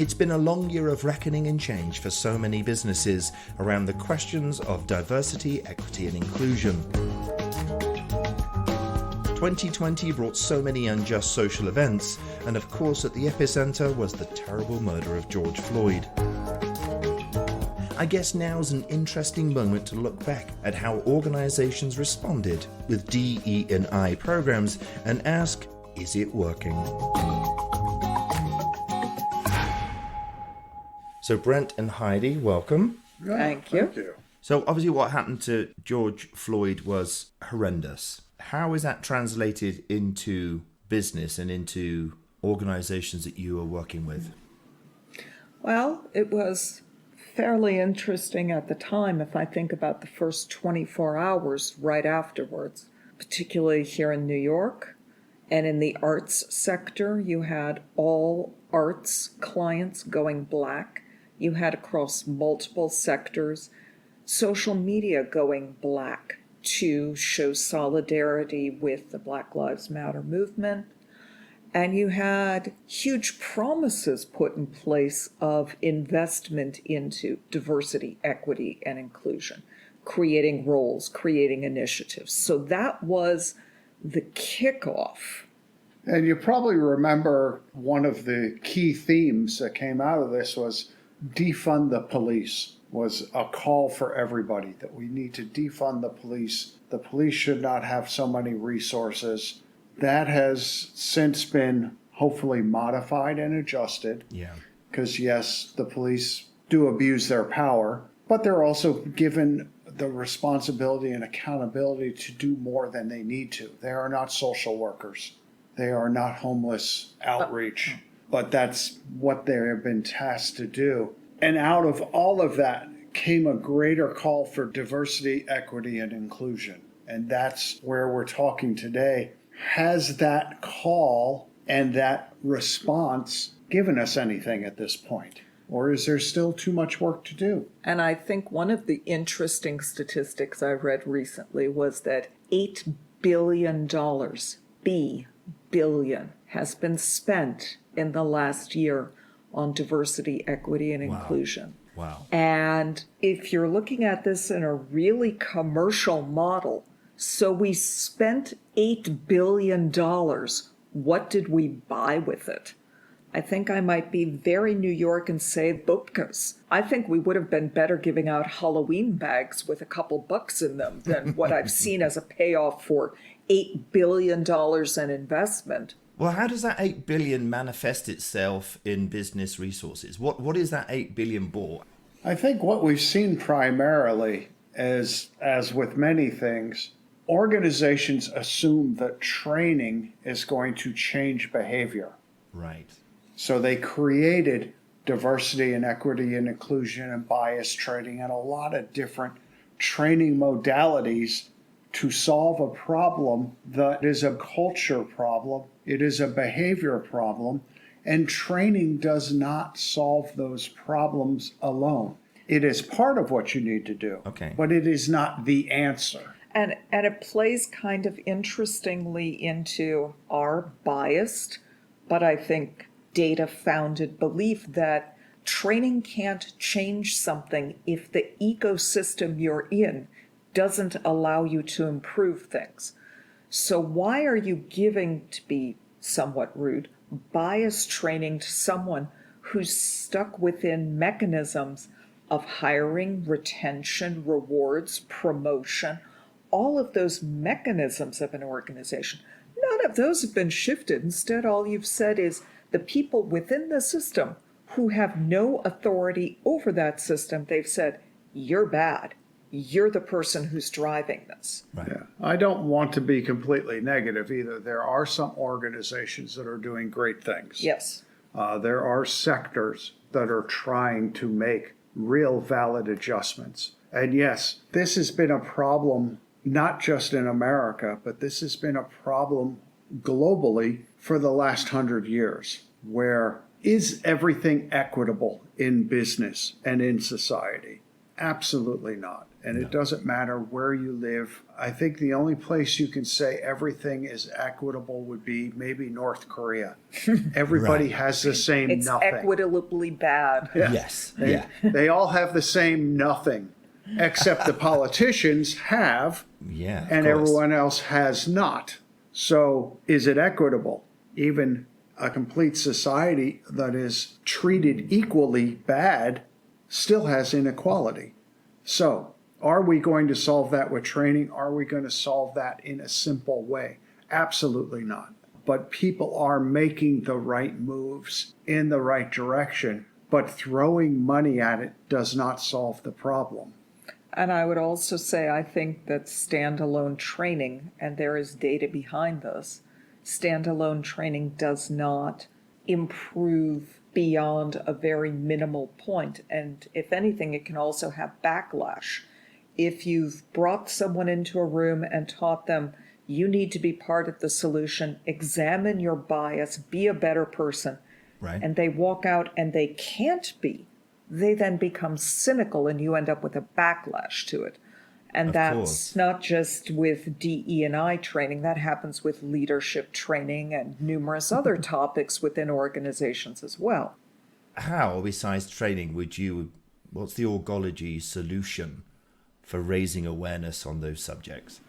It's been a long year of reckoning and change for so many businesses around the questions of diversity, equity and inclusion. 2020 brought so many unjust social events, and of course at the epicenter was the terrible murder of George Floyd. I guess now's an interesting moment to look back at how organizations responded with DE&I programs and ask, is it working? So Brent and Heidi, welcome. Thank you. So obviously what happened to George Floyd was horrendous. How is that translated into business and into organizations that you are working with? Well, it was fairly interesting at the time if I think about the first 24 hours right afterwards, particularly here in New York. And in the arts sector, you had all arts clients going black. You had across multiple sectors, social media going black to show solidarity with the Black Lives Matter movement. And you had huge promises put in place of investment into diversity, equity, and inclusion, creating roles, creating initiatives. So that was the kickoff. And you probably remember one of the key themes that came out of this was defund the police, was a call for everybody that we need to defund the police. The police should not have so many resources. That has since been hopefully modified and adjusted. Yeah. Because yes, the police do abuse their power, but they're also given the responsibility and accountability to do more than they need to. They are not social workers. They are not homeless outreach. But that's what they have been tasked to do. And out of all of that came a greater call for diversity, equity, and inclusion. And that's where we're talking today. Has that call and that response given us anything at this point? Or is there still too much work to do? And I think one of the interesting statistics I read recently was that $8 billion, billion, has been spent in the last year on diversity, equity, and inclusion. Wow. And if you're looking at this in a really commercial model, so we spent $8 billion. What did we buy with it? I think I might be very New York and say bupkas. I think we would have been better giving out Halloween bags with a couple bucks in them than what I've seen as a payoff for $8 billion in investment. Well, how does that 8 billion manifest itself in business resources? What is that 8 billion bought? I think what we've seen primarily is, as with many things, organizations assume that training is going to change behavior. Right. So they created diversity and equity and inclusion and bias training and a lot of different training modalities to solve a problem that is a culture problem. It is a behavior problem, and training does not solve those problems alone. It is part of what you need to do, but it is not the answer. And it plays kind of interestingly into our biased, but I think data-founded belief that training can't change something if the ecosystem you're in doesn't allow you to improve things. So why are you giving, to be somewhat rude, bias training to someone who's stuck within mechanisms of hiring, retention, rewards, promotion, all of those mechanisms of an organization? None of those have been shifted. Instead, all you've said is the people within the system who have no authority over that system, they've said, you're bad. You're the person who's driving this. Right. Yeah. I don't want to be completely negative either. There are some organizations that are doing great things. Yes. There are sectors that are trying to make real valid adjustments. And yes, this has been a problem, not just in America, but this has been a problem globally for the last 100 years, where is everything equitable in business and in society? Absolutely not. And it doesn't matter where you live. I think the only place you can say everything is equitable would be maybe North Korea. Everybody Right. has the same It's nothing. equitably bad. Yeah. Yes. They, Yeah. they all have the same nothing, except the politicians have, Yeah. of and course. everyone else has not. So is it equitable? Even a complete society that is treated equally bad still has inequality. So are we going to solve that with training? Are we going to solve that in a simple way? Absolutely not. But people are making the right moves in the right direction, but throwing money at it does not solve the problem. And I would also say I think that standalone training, and there is data behind this, standalone training does not improve beyond a very minimal point. And if anything, it can also have backlash. If you've brought someone into a room and taught them, you need to be part of the solution, examine your bias, be a better person, Right. and they walk out and they can't be, they then become cynical and you end up with a backlash to it. And Of that's course. not just with DE&I training, that happens with leadership training and numerous other topics within organizations as well. How, besides training, what's the Org-ology solution for raising awareness on those subjects?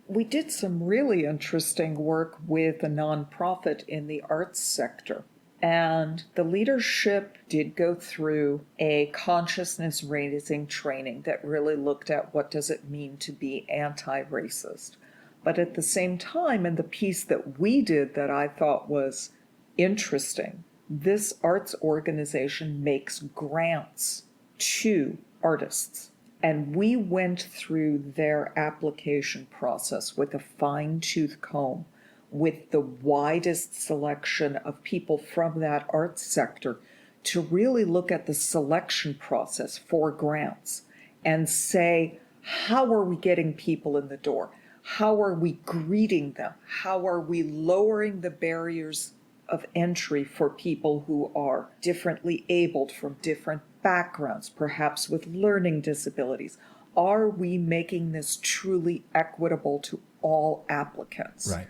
We did some really interesting work with a nonprofit in the arts sector. And the leadership did go through a consciousness raising training that really looked at what does it mean to be anti-racist. But at the same time, in the piece that we did that I thought was interesting, this arts organization makes grants to artists. And we went through their application process with a fine-tooth comb, with the widest selection of people from that arts sector to really look at the selection process for grants and say, how are we getting people in the door? How are we greeting them? How are we lowering the barriers of entry for people who are differently abled from different backgrounds, perhaps with learning disabilities? Are we making this truly equitable to all applicants? Right.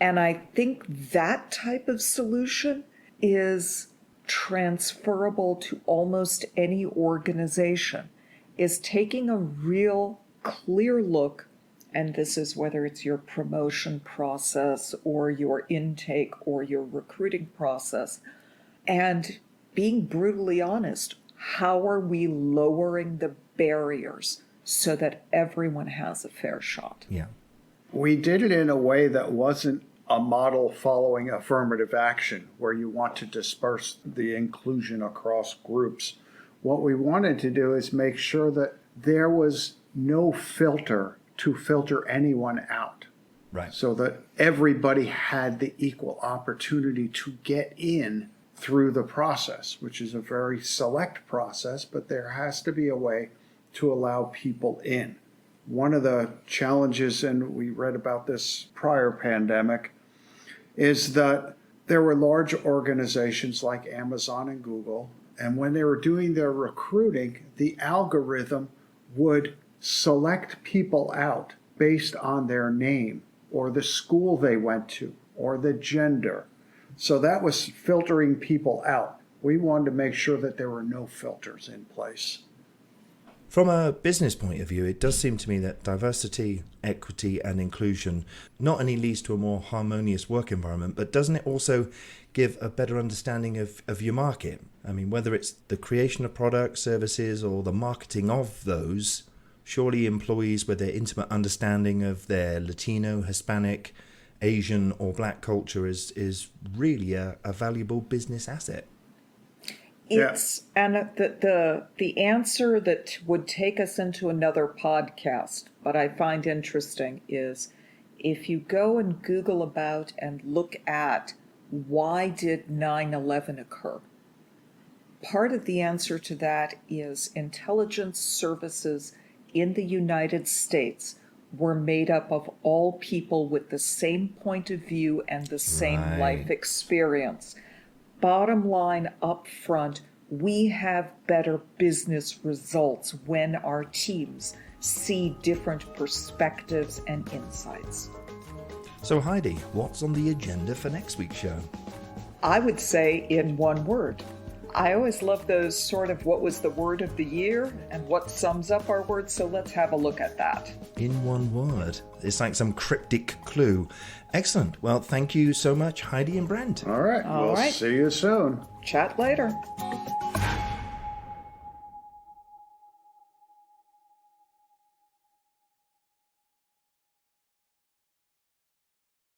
And I think that type of solution is transferable to almost any organization, is taking a real clear look, and this is whether it's your promotion process or your intake or your recruiting process, and being brutally honest, how are we lowering the barriers so that everyone has a fair shot? Yeah. We did it in a way that wasn't a model following affirmative action where you want to disperse the inclusion across groups. What we wanted to do is make sure that there was no filter to filter anyone out, Right. so that everybody had the equal opportunity to get in through the process, which is a very select process, but there has to be a way to allow people in. One of the challenges, and we read about this prior pandemic, is that there were large organizations like Amazon and Google, and when they were doing their recruiting, the algorithm would select people out based on their name or the school they went to or the gender. So that was filtering people out. We wanted to make sure that there were no filters in place. From a business point of view, it does seem to me that diversity, equity, and inclusion not only leads to a more harmonious work environment, but doesn't it also give a better understanding of your market? I mean, whether it's the creation of products, services, or the marketing of those, surely employees with their intimate understanding of their Latino, Hispanic, Asian, or Black culture is really a valuable business asset. It's and the answer that would take us into another podcast, but I find interesting, is if you go and Google about and look at why did 9/11 occur, part of the answer to that is intelligence services in the United States were made up of all people with the same point of view and the same Right. life experience. Bottom line up front, we have better business results when our teams see different perspectives and insights. So Heidi, what's on the agenda for next week's show? I would say in one word. I always love those sort of what was the word of the year and what sums up our word, so let's have a look at that. In one word. It's like some cryptic clue. Excellent. Well, thank you so much, Heidi and Brent. All right. All We'll right. see you soon. Chat later.